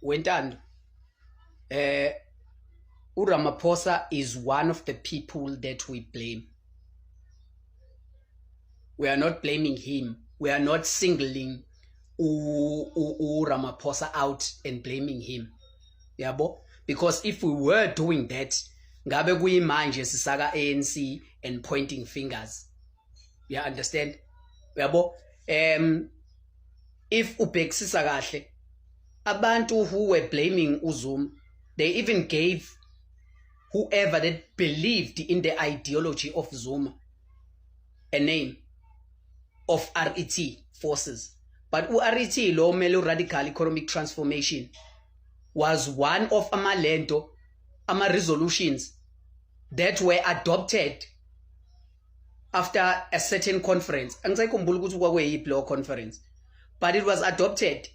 Wentando, uRamaphosa is one of the people that we blame. We are not blaming him. We are not singling Ramaphosa out and blaming him. Yabo? Because if we were doing that, ngabe kuyimanje sisaka ANC and pointing fingers. You understand? Yabo? If ubhekisisa kahle, abantu who were blaming uZuma, they even gave whoever that believed in the ideology of Zuma a name of RET forces. But RET, lo melo radical economic transformation, was one of amalento, resolutions that were adopted after a certain conference. Angizayikhumbula ukuthi kwakuyiphi lo conference, but it was adopted.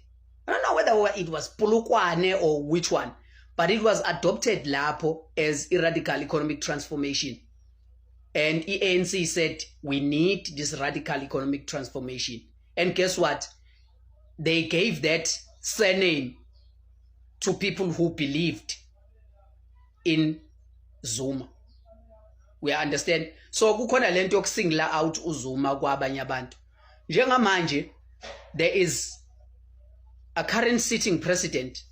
I don't know whether it was Polokwane or which one, but it was adopted lapho as a radical economic transformation. And ANC said, we need this radical economic transformation. And guess what? They gave that surname to people who believed in Zuma. We understand? So kukhona lento yokusingla out uZuma kwabanye abantu. Njengamanje there is a current sitting president.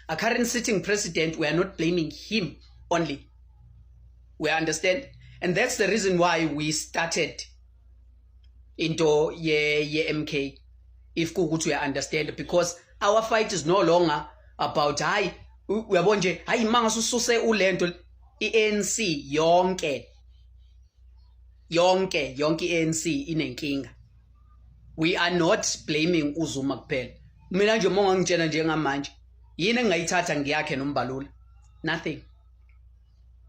A current sitting president, we are not blaming him only. We understand? And that's the reason why we started into ye MK. If kukuthi we understand, because our fight is no longer about uyabona nje manga sususe ulento iANC yonke iANC inenkinga. We are not blaming uZuma kuphela. Mina nje monga ngitshena njengamanje yini engayithatha ngiyakhe noMbalula? Nothing.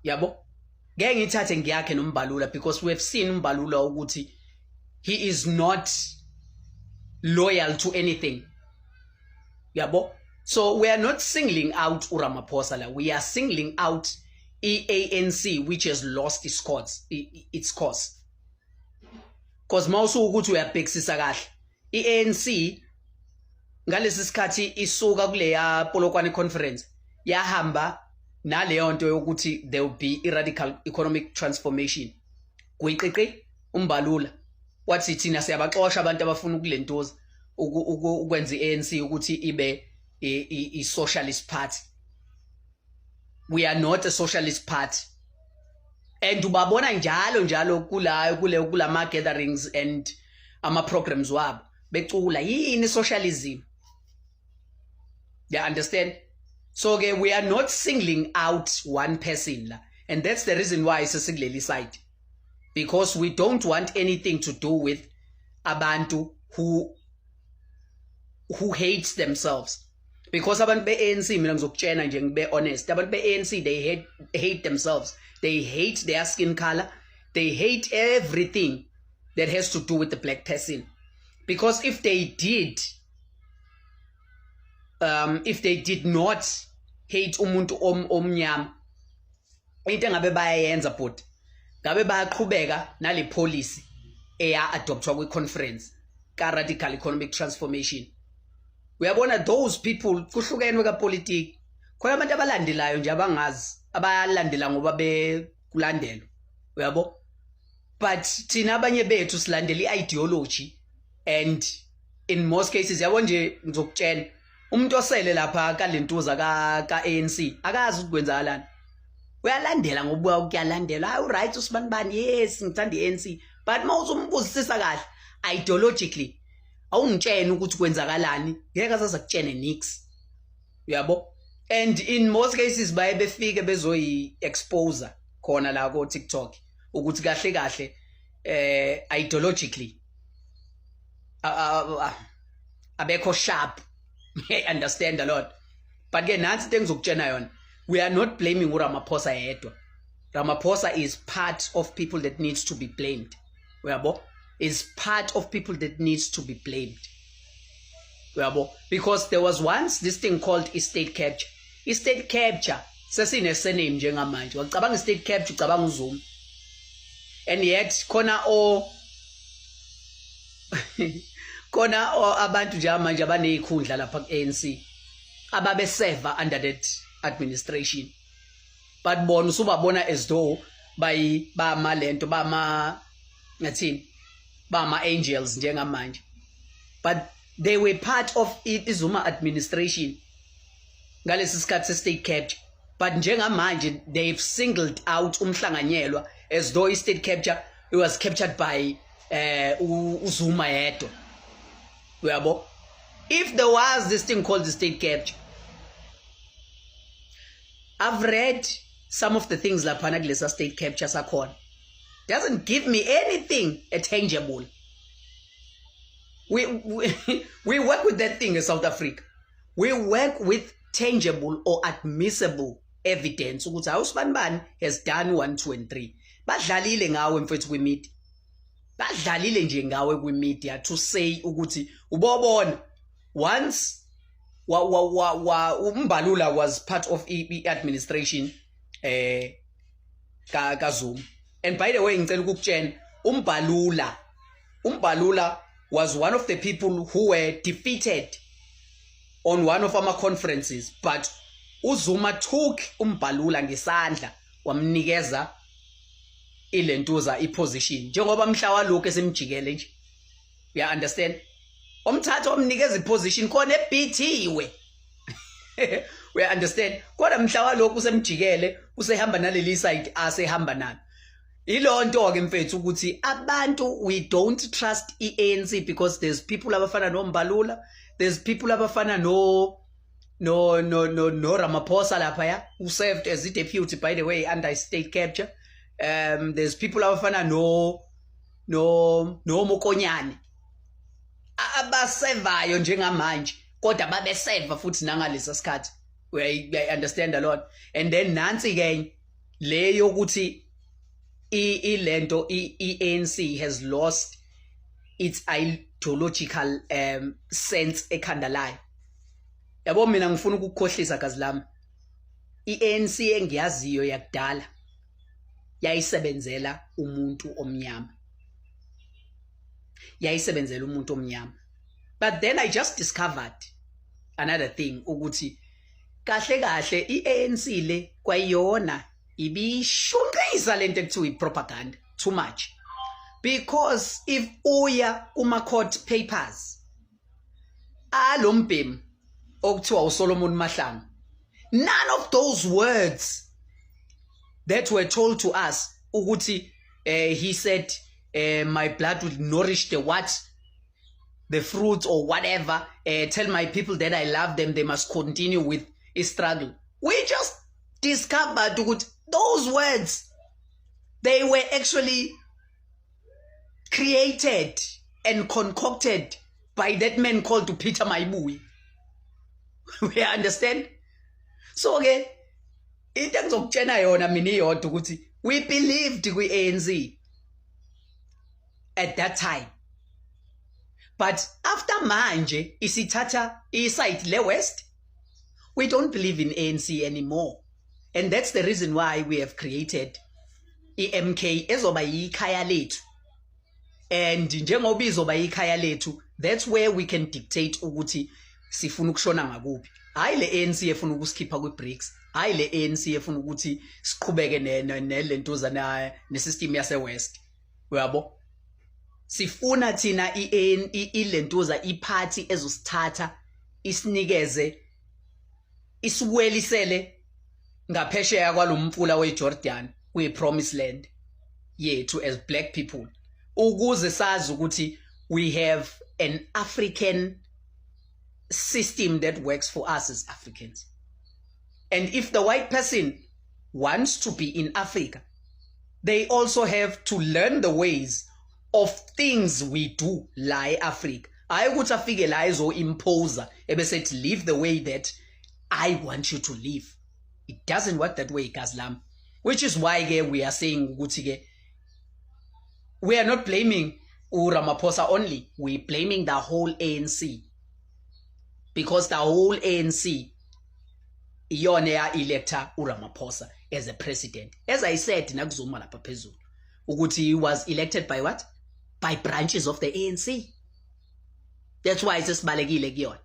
Yabo? Ngeke ngithathe ngiyakhe noMbalula because we have seen uMbalula ukuthi he is not loyal to anything. Yabo? So we are not singling out uRamaphosa. We are singling out ANC, which has lost its cause. Because mawusuka ukuthi uyabhekisisa kahle, iANC ngalesi sikhathi isuka kuleya Polokwane conference yahamba naleyo nto yokuthi there will be a radical economic transformation. Kuyiqiqi uMbalula wathi thina siyabaxosha abantu abafuna ukulentoza ukwenza iANC ukuthi ibe a socialist party. We are not a socialist party. And ubabona njalo kulama gatherings and ama programs wabo becula yini socialism. You understand? So we are not singling out one person la, and that's the reason why it's a singlely side, because we don't want anything to do with abantu who hates themselves. Because abantu be-ANC, mina ngizokutshena nje ngibe honest, abantu be-ANC they hate themselves. They hate their skin color. They hate everything that has to do with the black person. Because if they did not hate umuntu omnyama, into engabe bayayenza but ngabe bayaqhubeka nale policy eya adoptwa kwi-conference ka radical economic transformation. Uyabona those people kuhlukene kapolitiki. Khona abantu abalandelayo nje abangazi, abalandela ngoba bekulandela. Uyabo? But thina abanye bethu silandela ideology, and in most cases yabo nje ngizokutshela umuntu osele lapha kalentuza ka ANC akazi ukwenzakalani. Uyalandela ngoba ukuyalandela, hayi right usibanibani, yes ngithanda iANC, but mawuzumbuzisisa kahle ideologically awungitshena ukuthi kwenzakalani, ngeke asazakutshene nix. Uyabo? And in most cases baye befike bezoyi expose khona la ko TikTok ukuthi kahle ideologically abekho sharp. I understand a lot. But again, nansi into engizokutshena yona, we are not blaming uRamaphosa yedwa. Ramaphosa is part of people that needs to be blamed. Uyabo? Is part of people that needs to be blamed. Uyabo? Because there was once this thing called estate capture. Estate capture sesine surname njengamanje. Wacabanga estate capture ucabanga uZuma. And yet khona khona abantu nje manje abanezikhundla lapha ku-ANC ababe serve under that administration, but bona usubabona as though bama lento ngathini bama angels njengamanje, but they were part of iZuma administration ngalesi sikhathi se-state capture. But njengamanje they've singled out umhlanganyelwa as though i-state capture it was captured by uZuma yedwa. Uyabo, if there was this thing called the state capture, I've read some of the things laphana kulesa state capture sakhona, doesn't give me anything tangible. We work with that thing in South Africa. We work with tangible or admissible evidence ukuthi awusibanibani has done 1, 2 and 3. Badlalile ngawe mfethu kwi-media. Badlalile nje ngawe kwi-media to say ukuthi ubobona once uMbalula was part of administration kaZuma. And by the way ngicela ukukutshela uMbalula was one of the people who were defeated on one of our conferences, but uZuma took uMbalula ngesandla wamnikeza ilentuza iposition njengoba mhla walokho esemjikele nje. You understand? Omthatha omnikeza iposition khona ebithiwe. We understand? Kodwa mhla walokho usemjikele usehamba naleli side asehamba nalo. Ilonto ke mfethu ukuthi abantu we don't trust iANC because there's people abafana noMbalula, there's people abafana no Ramaphosa lapha who served as the deputy by the way under state capture. There's people abafana no Mokonyane abasevayo njengamanje kodwa babeseva futhi nangalesa sikhathi. I understand a lot. And then nansi ke leyo ukuthi ilento iANC has lost its ideological sense ekhanda layo. Yabo mina ngifuna ukukhohlisa gazi lami. iANC engiyaziyo yakudala yayisebenzela umuntu omnyama. Yayisebenzela umuntu omnyama. But then I just discovered another thing ukuthi kahle kahle iANC le kwayona ibishunqisa lento ekuthiwa propaganda too much, because if uya kuma court papers alombhemu okuthiwa uSolomon Mahlangu, none of those words that were told to us ukuthi he said my blood would nourish the fruits or whatever, tell my people that I love them, they must continue with a struggle. We just discovered ukuthi those words, they were actually created and concocted by that man called Peter Maibuyi. We understand? So into engizokutshena yona mina iyodwa ukuthi we believed kwi-ANC at that time. But after manje isithatha iside le West, we don't believe in ANC anymore. And that's the reason why we have created MK ezoba yikhaya lethu. And njengoba izoba yikhaya lethu, that's where we can dictate ukuthi sifuna ukushona ngakuphi. Hayi le ANC efuna ukusikhipha kwi-BRICS, hayi le ANC efuna ukuthi siqhubeke nelentuza nesystem yase West. Uyabo? Sifuna thina ilentuza iphathi ezosithatha isinikeze isiwelisele ngaphesheya kwalomfula weJordan kwi-promised land yethu as black people, ukuze sazi ukuthi we have an African system that works for us as Africans. And if the white person wants to be in Africa, they also have to learn the ways of things we do la Africa. Hayi ukuthi afike la ezo-imposer ebesethi live the way that I want you to live. It doesn't work that way, Gazlam. Which is why we are saying we are not blaming Ramaphosa only. We're blaming the whole ANC. Because the whole ANC iyona elector Ramaphosa as a president. As I said, nakuzuma lapha phezulu ukuthi he was elected by what? By branches of the ANC. That's why sesibalekile kuyona.